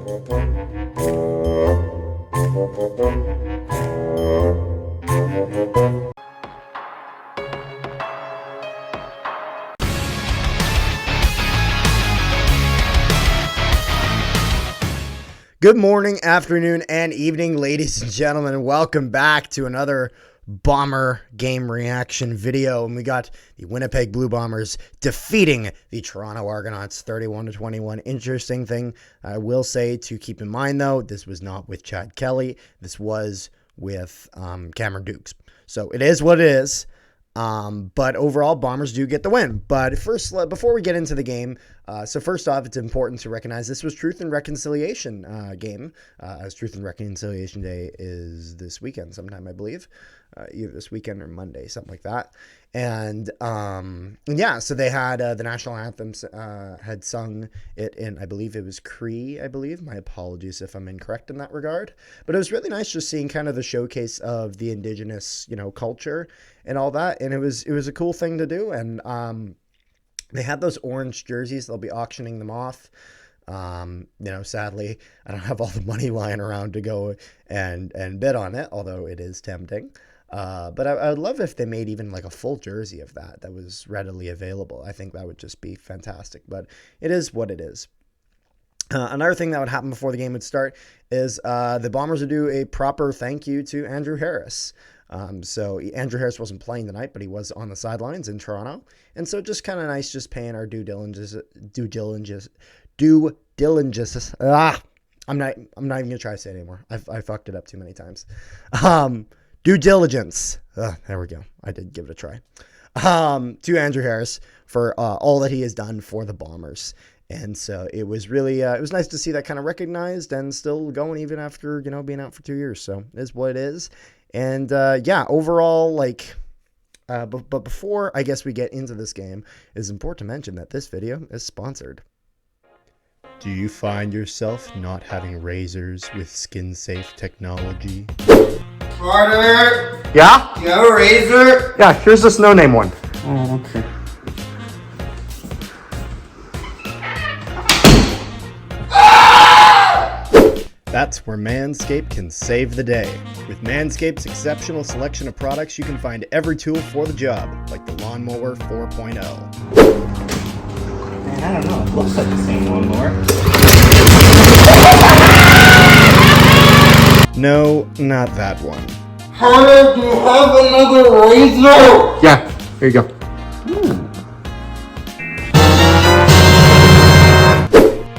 Good morning, afternoon, and evening, ladies and gentlemen, and welcome back to another Bomber game reaction video. And we got the Winnipeg Blue Bombers defeating the Toronto Argonauts 31-21. Interesting thing I will say to keep in mind, though, this was not with Chad Kelly. This was with Cameron Dukes. So it is what it is. But overall, Bombers do get the win. But first, before we get into the game, so first off, it's important to recognize this was Truth and Reconciliation game, as Truth and Reconciliation Day is this weekend sometime, I believe, either this weekend or Monday, something like that. And yeah, so they had the national anthem had sung it in, I believe it was Cree, I believe. My apologies if I'm incorrect in that regard. But it was really nice just seeing kind of the showcase of the Indigenous, culture and all that. And it was a cool thing to do. And they had those orange jerseys. They'll be auctioning them off. Sadly, I don't have all the money lying around to go and bid on it, although it is tempting. But I would love if they made even like a full jersey of that was readily available. I think that would just be fantastic, but it is what it is. Another thing that would happen before the game would start is the Bombers would do a proper thank you to Andrew Harris. So Andrew Harris wasn't playing tonight, but he was on the sidelines in Toronto. And so just kind of nice, just paying our due diligence. I'm not even gonna try to say it anymore. I fucked it up too many times. Due diligence. There we go. I did give it a try. To Andrew Harris for all that he has done for the Bombers. And so it was really, it was nice to see that kind of recognized and still going even after, being out for 2 years. So it is what it is. And yeah, overall, but before I guess we get into this game, it's important to mention that this video is sponsored. Do you find yourself not having razors with skin-safe technology? Carter! Yeah? You have a razor? Yeah, here's this no-name one. Oh, okay. That's where Manscaped can save the day. With Manscaped's exceptional selection of products, you can find every tool for the job, like the Lawnmower 4.0. Man, I don't know. It looks like the same lawnmower. No, not that one. Carter, do you have another razor? Yeah, here you go.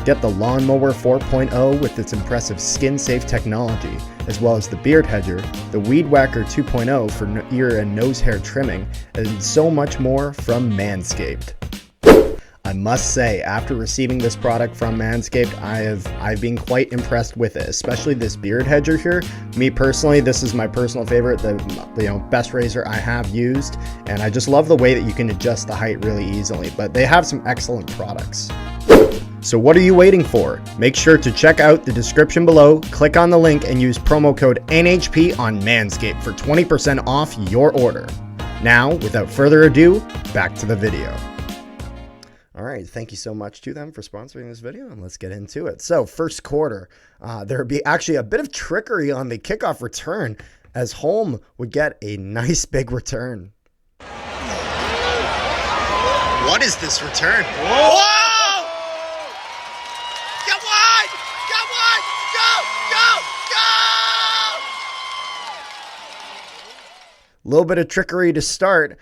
Get the Lawnmower 4.0 with its impressive skin-safe technology, as well as the Beard Hedger, the Weed Whacker 2.0 for ear and nose hair trimming, and so much more from Manscaped. I must say, after receiving this product from Manscaped, I've been quite impressed with it, especially this Beard Hedger here. Me personally, this is my personal favorite, the best razor I have used, and I just love the way that you can adjust the height really easily. But they have some excellent products. So what are you waiting for? Make sure to check out the description below, click on the link, and use promo code NHP on Manscaped for 20% off your order. Now, without further ado, back to the video. All right, thank you so much to them for sponsoring this video, and let's get into it. So, first quarter, there would be actually a bit of trickery on the kickoff return, as Holm would get a nice big return. What is this return? Whoa! Get wide! Get wide! Go! Little bit of trickery to start.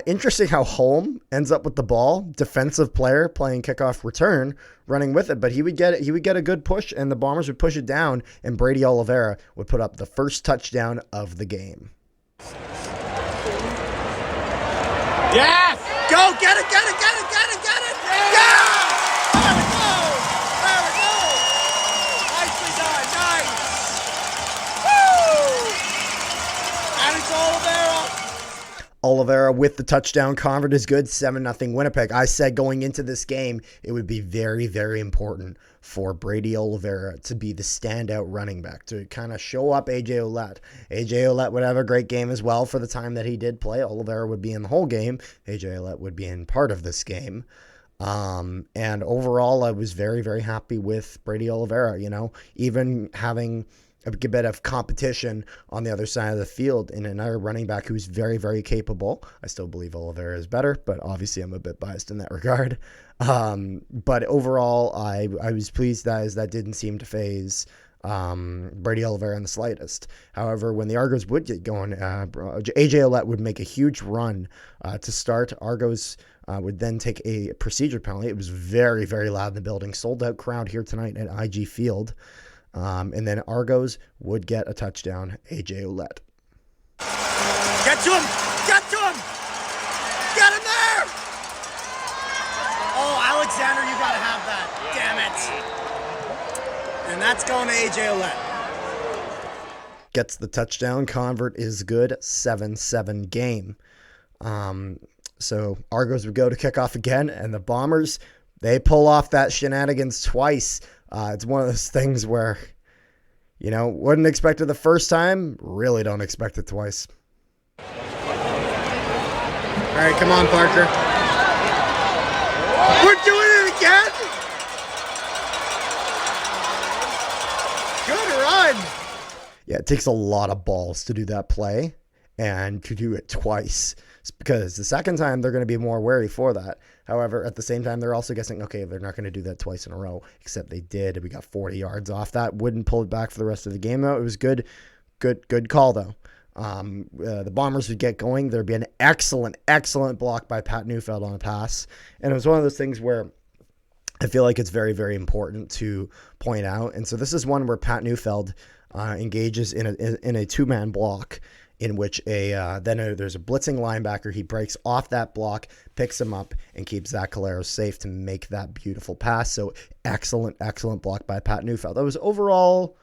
Interesting how Holm ends up with the ball, defensive player playing kickoff return, running with it, but he would get a good push, and the Bombers would push it down, and Brady Oliveira would put up the first touchdown of the game. Yes! Go! Get it! Get it! Get it! Get it! Get it! Yeah! There we go! There we go! Nicely done! Nice! Woo! And it's Oliveira! Oliveira with the touchdown convert is good. 7-0 Winnipeg. I said going into this game, it would be very, very important for Brady Oliveira to be the standout running back, to kind of show up A.J. Ouellette. A.J. Ouellette would have a great game as well for the time that he did play. Oliveira would be in the whole game. A.J. Ouellette would be in part of this game. And overall, I was very, very happy with Brady Oliveira, even having a bit of competition on the other side of the field in another running back who's very, very capable. I still believe Oliveira is better, but obviously I'm a bit biased in that regard. But overall, I was pleased that didn't seem to phase Brady Oliveira in the slightest. However, when the Argos would get going, AJ Ouellette would make a huge run to start. Argos would then take a procedure penalty. It was very, very loud in the building. Sold out crowd here tonight at IG Field. And then Argos would get a touchdown. AJ Ouellette. Get to him! Get to him! Get him there! Oh, Alexander, you gotta have that. Damn it. And that's going to AJ Ouellette. Gets the touchdown. Convert is good. 7-7 game. So Argos would go to kick off again, and the Bombers, they pull off that shenanigans twice. It's one of those things where, wouldn't expect it the first time, really don't expect it twice. All right, come on, Parker. We're doing it again? Good run. Yeah, it takes a lot of balls to do that play and to do it twice. It's because the second time they're going to be more wary for that. However, at the same time, they're also guessing, okay, they're not going to do that twice in a row, except they did. We got 40 yards off that. Wouldn't pull it back for the rest of the game, though. It was good call, though. The Bombers would get going. There'd be an excellent block by Pat Neufeld on a pass. And it was one of those things where I feel like it's very, very important to point out. And so this is one where Pat Neufeld engages in a two-man block, in which there's a blitzing linebacker. He breaks off that block, picks him up, and keeps Zach Caleros safe to make that beautiful pass. So excellent block by Pat Neufeld. I was overall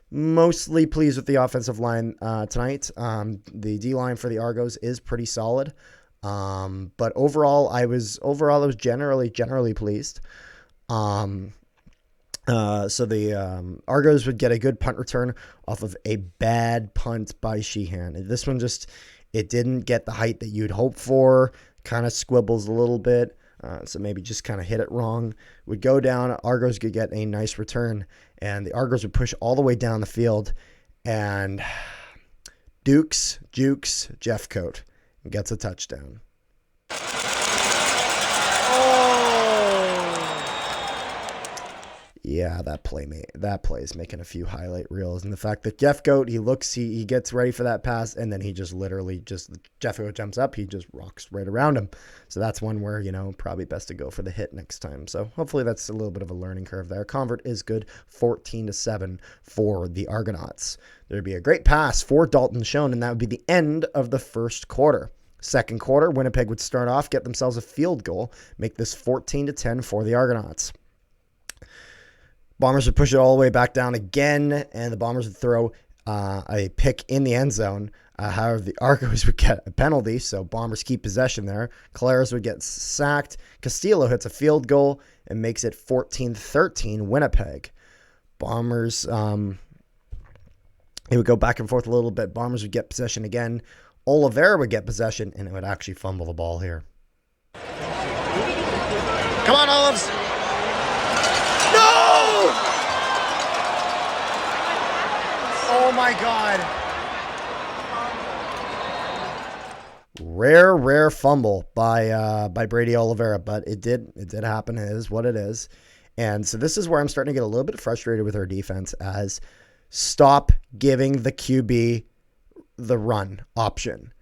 mostly pleased with the offensive line tonight. The D-line for the Argos is pretty solid. But overall I was generally pleased. So the Argos would get a good punt return off of a bad punt by Sheehan. And this one it didn't get the height that you'd hope for, kind of squibbles a little bit. So maybe just kind of hit it wrong. Would go down. Argos could get a nice return, and the Argos would push all the way down the field, and Jukes Jeffcoat gets a touchdown. Yeah, that play is making a few highlight reels, and the fact that Jeffcoat, he gets ready for that pass, and then he just Jeffcoat jumps up, he just rocks right around him. So that's one where, probably best to go for the hit next time. So hopefully that's a little bit of a learning curve there. Convert is good, 14-7 for the Argonauts. There'd be a great pass for Dalton Schoen, and that would be the end of the first quarter. Second quarter, Winnipeg would start off, get themselves a field goal, make this 14-10 for the Argonauts. Bombers would push it all the way back down again, and the Bombers would throw a pick in the end zone. However, the Argos would get a penalty, so Bombers keep possession there. Caleros would get sacked. Castillo hits a field goal and makes it 14-13 Winnipeg. Bombers, it would go back and forth a little bit. Bombers would get possession again. Oliveira would get possession, and it would actually fumble the ball here. Come on, Olives. Oh my God. Rare fumble by Brady Oliveira, but it did happen. It is what it is. And so this is where I'm starting to get a little bit frustrated with our defense, as stop giving the QB the run option.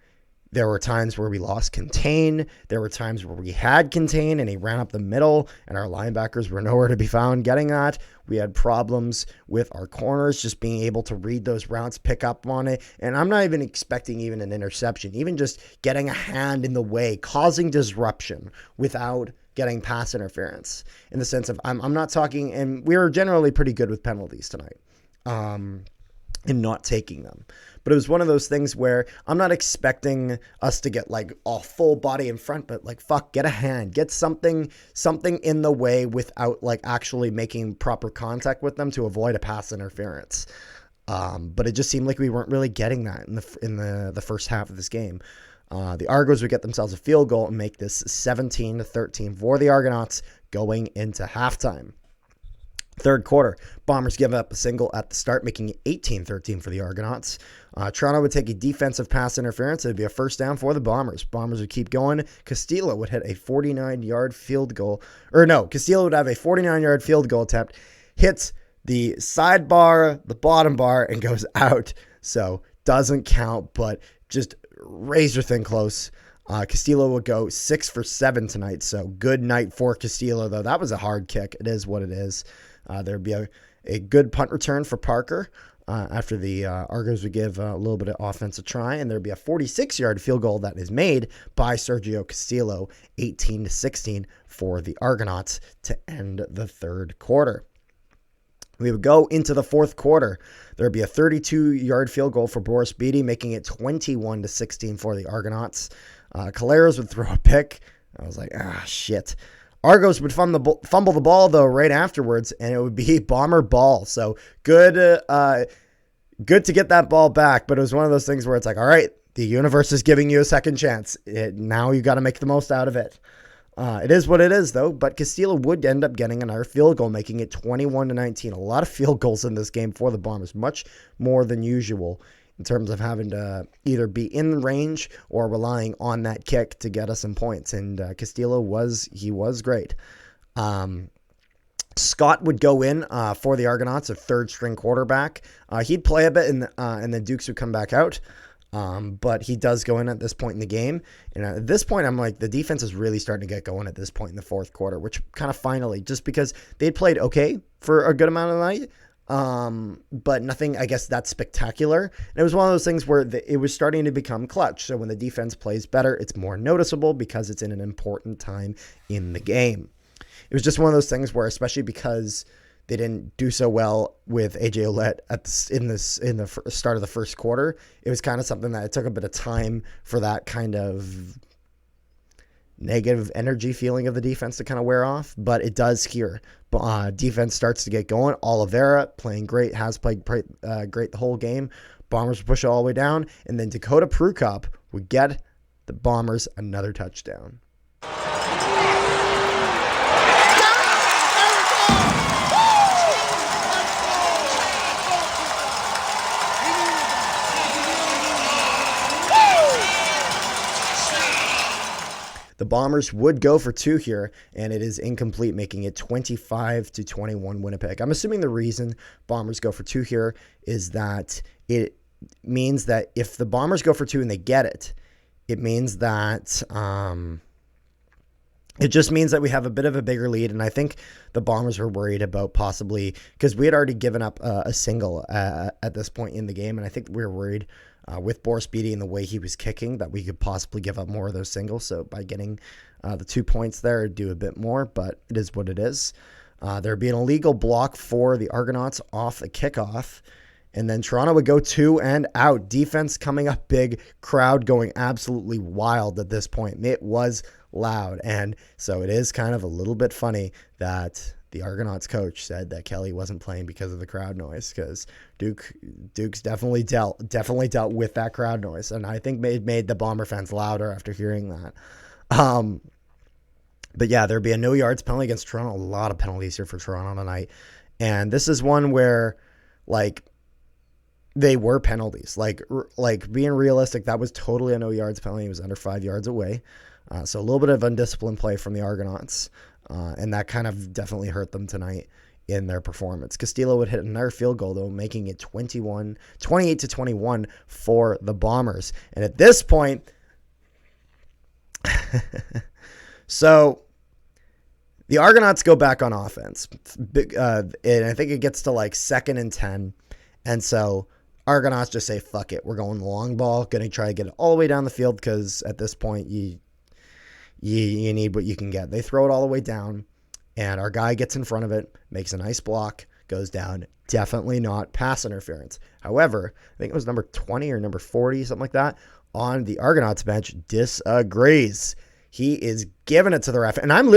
There were times where we lost contain. There were times where we had contain and he ran up the middle and our linebackers were nowhere to be found getting that. We had problems with our corners just being able to read those routes, pick up on it. And I'm not even expecting even an interception, even just getting a hand in the way, causing disruption without getting pass interference, in the sense of I'm not talking, and we were generally pretty good with penalties tonight. In not taking them. But it was one of those things where I'm not expecting us to get like a full body in front, but like, get a hand, get something in the way without like actually making proper contact with them to avoid a pass interference. But it just seemed like we weren't really getting that in the first half of this game. The Argos would get themselves a field goal and make this 17-13 for the Argonauts going into halftime. Third quarter, Bombers give up a single at the start, making it 18-13 for the Argonauts. Toronto would take a defensive pass interference. It would be a first down for the Bombers. Bombers would keep going. Castillo would hit a 49-yard field goal. Castillo would have a 49-yard field goal attempt, hits the sidebar, the bottom bar, and goes out. So doesn't count, but just razor thin close. Castillo would go 6 for 7 tonight. So good night for Castillo, though. That was a hard kick. It is what it is. There'd be a good punt return for Parker after the Argos would give a little bit of offensive try, and there'd be a 46-yard field goal that is made by Sergio Castillo, 18-16 for the Argonauts to end the third quarter. We would go into the fourth quarter. There'd be a 32-yard field goal for Boris Beatty, making it 21-16 for the Argonauts. Caleros would throw a pick. I was like, shit. Argos would fumble the ball, though, right afterwards, and it would be Bomber ball. So good to get that ball back, but it was one of those things where it's like, all right, the universe is giving you a second chance. Now you got to make the most out of it. It is what it is, though, but Castillo would end up getting another field goal, making it 21-19. A lot of field goals in this game for the Bombers, much more than usual in terms of having to either be in range or relying on that kick to get us some points. And Castillo was great. Scott would go in for the Argonauts, a third-string quarterback. He'd play a bit, and the Dukes would come back out. But he does go in at this point in the game. And at this point, I'm like, the defense is really starting to get going at this point in the fourth quarter, which kind of finally, just because they'd played okay for a good amount of the night, but nothing, I guess, that spectacular. And it was one of those things where it was starting to become clutch. So when the defense plays better, it's more noticeable because it's in an important time in the game. It was just one of those things where, especially because they didn't do so well with AJ Ouellette in the start of the first quarter, it was kind of something that it took a bit of time for that kind of negative energy feeling of the defense to kind of wear off, but it does here. Defense starts to get going. Oliveira playing great, has played great the whole game. Bombers would push it all the way down, and then Dakota Prukop would get the Bombers another touchdown. The Bombers would go for 2 here, and it is incomplete, making it 25-21 Winnipeg. I'm assuming the reason Bombers go for 2 here is that it means that if the Bombers go for 2 and they get it, it means that it just means that we have a bit of a bigger lead, and I think the Bombers were worried about possibly, because we had already given up a single at this point in the game, and I think we were worried with Boris Beatty and the way he was kicking that we could possibly give up more of those singles. So by getting the 2 points there, it'd do a bit more, but it is what it is. There'd be an illegal block for the Argonauts off a kickoff, and then Toronto would go 2 and out. Defense coming up big, crowd going absolutely wild at this point. It was loud, and so it is kind of a little bit funny that the Argonauts coach said that Kelly wasn't playing because of the crowd noise, because Duke's definitely dealt with that crowd noise, and I think it made the Bomber fans louder after hearing that. But yeah, there'd be a no yards penalty against Toronto. A lot of penalties here for Toronto tonight, and this is one where, like, they were penalties. Like being realistic, that was totally a no yards penalty. It was under 5 yards away. So a little bit of undisciplined play from the Argonauts. And that kind of definitely hurt them tonight in their performance. Castillo would hit another field goal, though, making it 28-21 for the Bombers. And at this point, so the Argonauts go back on offense. And I think it gets to like 2nd and 10. And so Argonauts just say, fuck it. We're going the long ball. Going to try to get it all the way down the field because at this point, you need what you can get. They throw it all the way down, and our guy gets in front of it, makes a nice block, goes down. Definitely not pass interference. However, I think it was number 20 or number 40, something like that, on the Argonauts bench disagrees. He is giving it to the ref, and I'm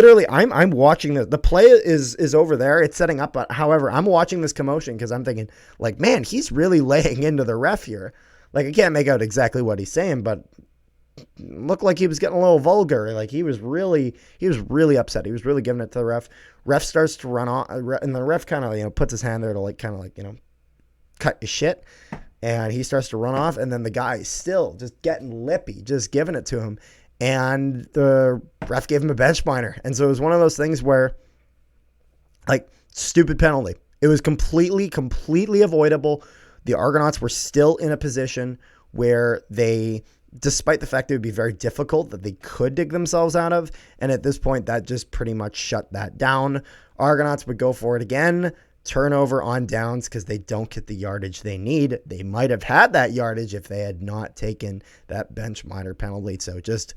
watching the play is over there. It's setting up, but however, I'm watching this commotion because I'm thinking, like, man, he's really laying into the ref here. Like, I can't make out exactly what he's saying, but looked like he was getting a little vulgar. Like he was really upset. He was really giving it to the ref. Ref starts to run off, and the ref kind of, puts his hand there to like kind of like, cut his shit. And he starts to run off, and then the guy is still just getting lippy, just giving it to him. And the ref gave him a bench minor. And so it was one of those things where, like, stupid penalty. It was completely avoidable. The Argonauts were still in a position where they, despite the fact it would be very difficult, that they could dig themselves out of. And at this point, that just pretty much shut that down. Argonauts would go for it again. Turnover on downs because they don't get the yardage they need. They might have had that yardage if they had not taken that bench minor penalty. So just,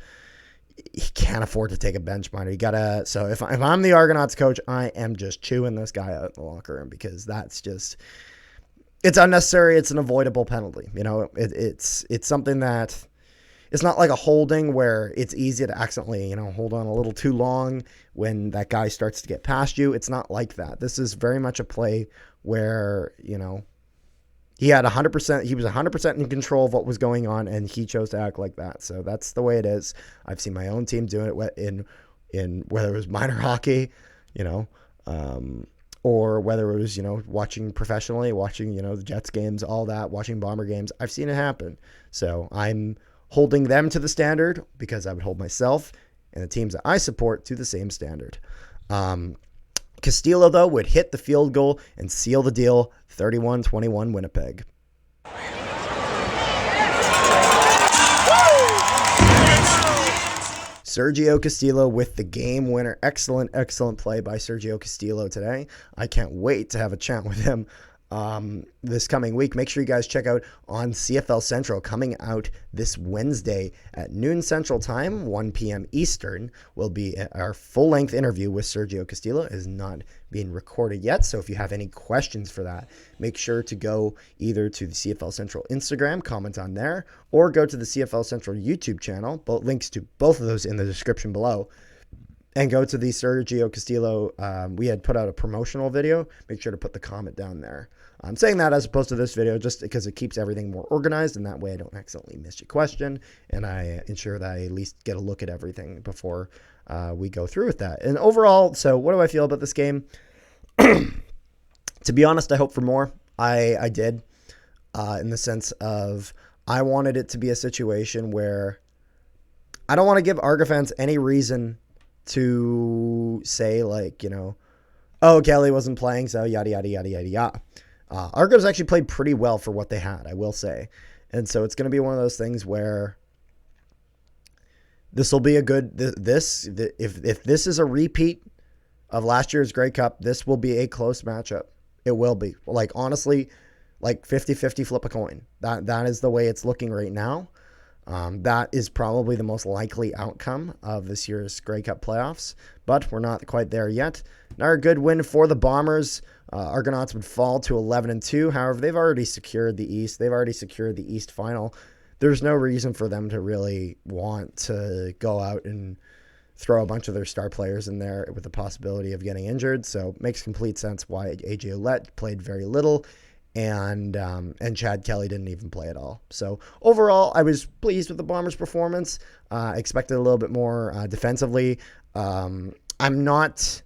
you can't afford to take a bench minor. You gotta. So if I'm the Argonauts coach, I am just chewing this guy out in the locker room, because that's just, it's unnecessary. It's an avoidable penalty. It's something that, it's not like a holding where it's easy to accidentally, hold on a little too long when that guy starts to get past you. It's not like that. This is very much a play where, he had 100%, he was 100% in control of what was going on, and he chose to act like that. So that's the way it is. I've seen my own team doing it in whether it was minor hockey, or whether it was, watching professionally, watching, the Jets games, all that, watching Bomber games. I've seen it happen. So I'm holding them to the standard, because I would hold myself and the teams that I support to the same standard. Castillo, though, would hit the field goal and seal the deal. 31-21 Winnipeg. Sergio Castillo with the game winner. Excellent play by Sergio Castillo today. I can't wait to have a chat with him this coming week. Make sure you guys check out on CFL Central, coming out this Wednesday at noon Central Time, 1 p.m. Eastern, will be our full-length interview with Sergio Castillo. It is not being recorded yet, so if you have any questions for that, make sure to go either to the CFL Central Instagram, comment on there, or go to the CFL Central YouTube channel. Both links to both of those in the description below. And go to the Sergio Castillo. We had put out a promotional video. Make sure to put the comment down there. I'm saying that as opposed to this video just because it keeps everything more organized, and that way I don't accidentally miss your question, and I ensure that I at least get a look at everything before we go through with that. And overall, so what do I feel about this game? To be honest, I hope for more. I did, in the sense of I wanted it to be a situation where I don't want to give Argo fans any reason to say, like, oh, Kelly wasn't playing, so yada, yada, yada, yada, yada. Argos actually played pretty well for what they had, I will say. And so it's going to be one of those things where this will be a good, if this is a repeat of last year's Grey Cup, this will be a close matchup. It will be. Like, honestly, like 50-50 flip a coin. That is the way it's looking right now. That is probably the most likely outcome of this year's Grey Cup playoffs, but we're not quite there yet. Another good win for the Bombers. Argonauts would fall to 11-2. However, they've already secured the East. They've already secured the East final. There's no reason for them to really want to go out and throw a bunch of their star players in there with the possibility of getting injured. So it makes complete sense why AJ Ouellette played very little. And Chad Kelly didn't even play at all. So overall, I was pleased with the Bombers' performance. Expected a little bit more defensively. I'm not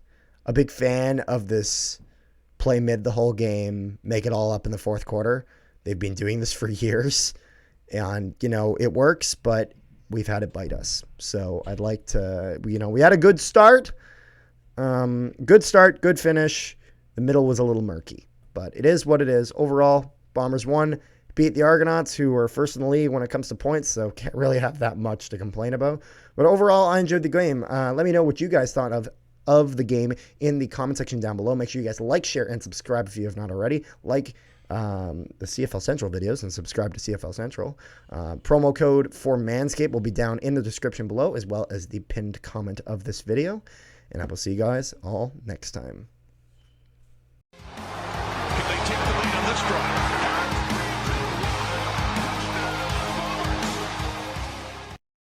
a big fan of this play mid the whole game, make it all up in the fourth quarter. They've been doing this for years, and it works, but we've had it bite us. So I'd like to, we had a good start, good finish. The middle was a little murky. But it is what it is. Overall, Bombers won, beat the Argonauts, who are first in the league when it comes to points, so can't really have that much to complain about. But overall, I enjoyed the game. Let me know what you guys thought of the game in the comment section down below. Make sure you guys like, share, and subscribe if you have not already. Like the CFL Central videos and subscribe to CFL Central. Promo code for Manscaped will be down in the description below, as well as the pinned comment of this video. And I will see you guys all next time. Can they take the lead on this drive?